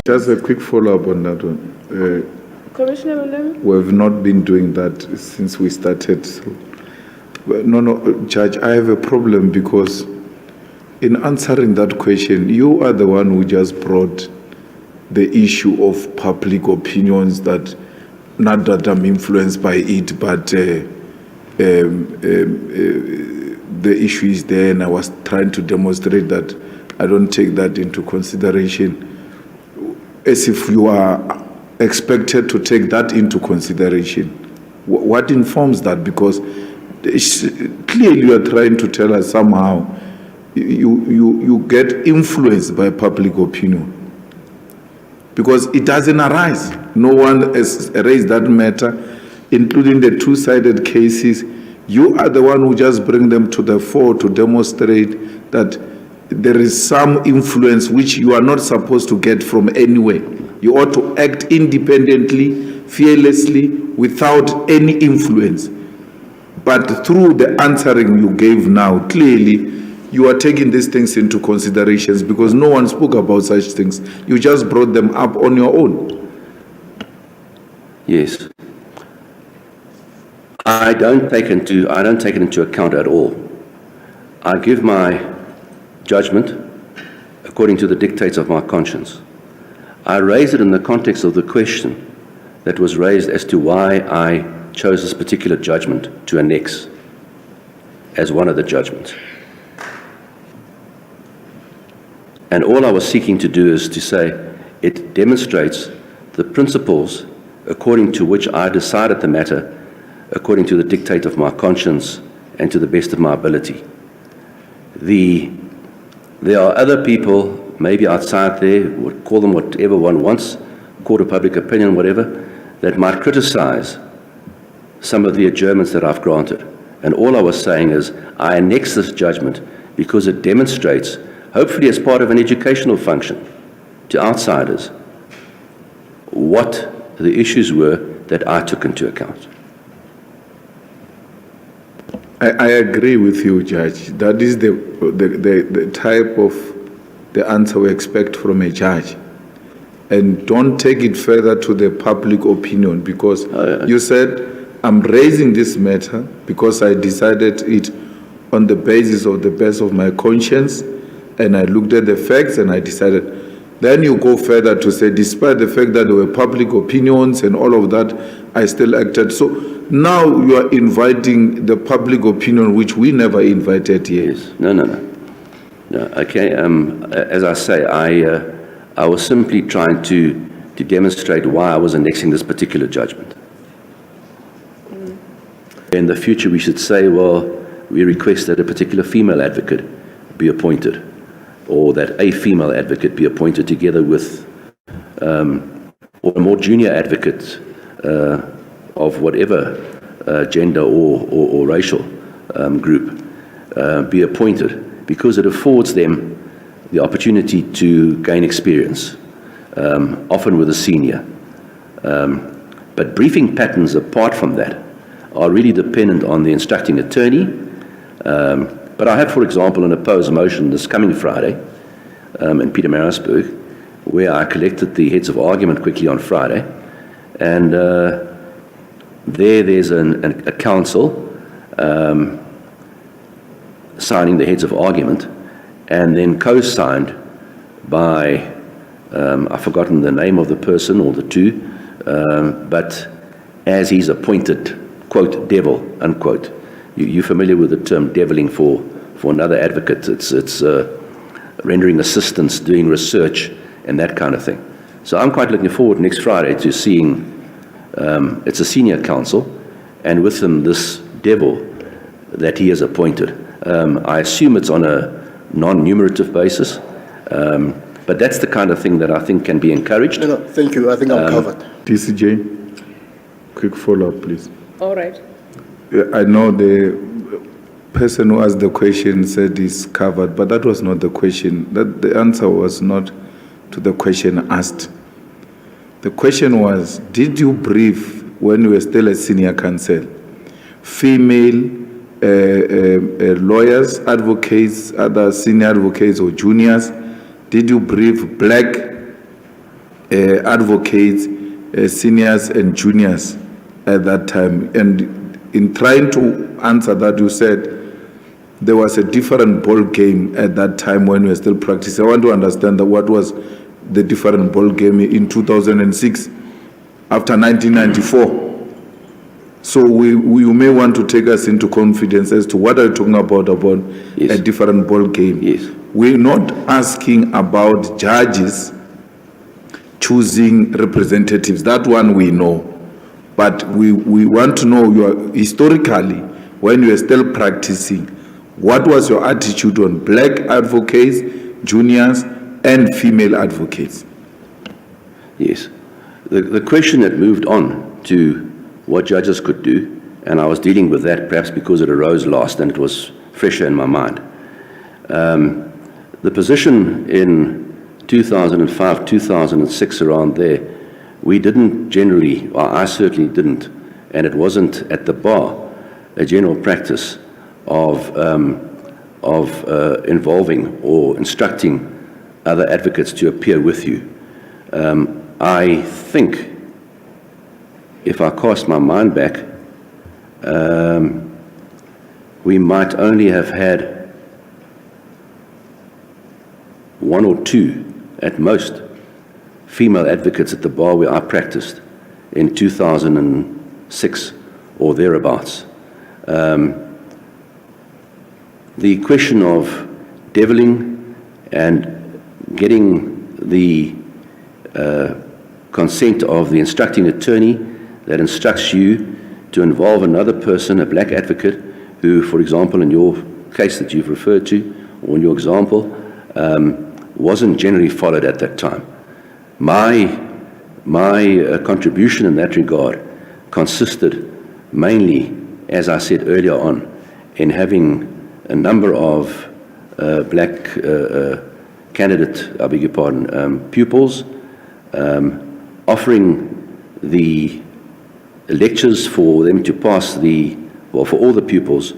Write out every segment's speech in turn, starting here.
Just a quick follow-up on that one. Commissioner Malema? We have not been doing that since we started. So. No, Judge, I have a problem because in answering that question, you are the one who just brought the issue of public opinions, that not that I'm influenced by it, but the issue is there, and I was trying to demonstrate that I don't take that into consideration, as if you are expected to take that into consideration. What informs that? Because clearly you are trying to tell us somehow you get influenced by public opinion, because it doesn't arise. No one has raised that matter, including the two-sided cases. You are the one who just bring them to the fore to demonstrate that there is some influence which you are not supposed to get from anywhere. You ought to act independently, fearlessly, without any influence. But through the answering you gave now, clearly you are taking these things into considerations, because no one spoke about such things. You just brought them up on your own. Yes. I don't take it into account at all. I give my judgment according to the dictates of my conscience. I raise it in the context of the question that was raised as to why I chose this particular judgment to annex as one of the judgments. And all I was seeking to do is to say it demonstrates the principles according to which I decided the matter, according to the dictate of my conscience and to the best of my ability. There are other people, maybe outside there, would call them whatever one wants, court of public opinion, whatever, that might criticize some of the adjournments that I've granted. And all I was saying is I annex this judgment because it demonstrates, hopefully as part of an educational function to outsiders, what the issues were that I took into account. I agree with you, Judge. That is the type of the answer we expect from a judge. And don't take it further to the public opinion, because you said, I'm raising this matter because I decided it on the basis of the best of my conscience, and I looked at the facts and I decided. Then you go further to say, despite the fact that there were public opinions and all of that, I still acted. So now you are inviting the public opinion, which we never invited here. Yes. No, okay. As I say, I was simply trying to demonstrate why I was annexing this particular judgment. In the future, we should say, well, we request that a particular female advocate be appointed, or that a female advocate be appointed together with, or a more junior advocate of whatever gender or racial group be appointed, because it affords them the opportunity to gain experience, often with a senior. But briefing patterns apart from that are really dependent on the instructing attorney. But I have, for example, an opposed motion this coming Friday in Pietermaritzburg, where I collected the heads of argument quickly on Friday, and there's a counsel signing the heads of argument, and then co-signed by, I've forgotten the name of the person or the two, but as he's appointed, quote, devil, unquote. You're familiar with the term deviling for another advocate. It's rendering assistance, doing research, and that kind of thing. So I'm quite looking forward next Friday to seeing, it's a senior counsel, and with him this devil that he has appointed. I assume it's on a non-numerative basis, but that's the kind of thing that I think can be encouraged. No, thank you. I think I'm covered. DCJ, quick follow-up, please. All right. I know the person who asked the question said he's covered, but that was not the question. The answer was not to the question asked. The question was, did you brief, when you were still a senior counsel, female lawyers, advocates, other senior advocates or juniors? Did you brief black advocates, seniors and juniors at that time. And in trying to answer that, you said there was a different ball game at that time when we were still practicing. I want to understand that what was the different ball game in 2006 after 1994. So you may want to take us into confidence as to what are you talking about Yes. a different ball game. Yes. We're not asking about judges choosing representatives. That one we know. But we want to know historically, when you were still practicing, what was your attitude on black advocates, juniors, and female advocates? Yes. The question that moved on to what judges could do, and I was dealing with that perhaps because it arose last and it was fresher in my mind. The position in 2005, 2006, around there, we didn't generally, or I certainly didn't, and it wasn't at the bar, a general practice of involving or instructing other advocates to appear with you. I think, if I cast my mind back, we might only have had one or two, at most, female advocates at the bar where I practiced in 2006 or thereabouts. The question of deviling and getting the consent of the instructing attorney that instructs you to involve another person, a black advocate, who, for example, in your case that you've referred to, or in your example, wasn't generally followed at that time. My contribution in that regard consisted mainly, as I said earlier on, in having a number of black pupils, offering the lectures for them to pass for all the pupils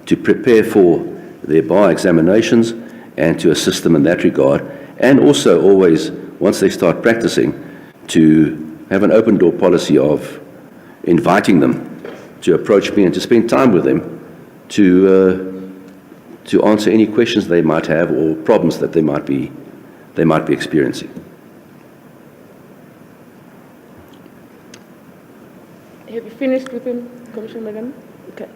to prepare for their bar examinations and to assist them in that regard, and also always, once they start practicing, to have an open door policy of inviting them to approach me and to spend time with them to answer any questions they might have or problems that they might be experiencing. Have you finished with him, Commissioner Malema? Okay.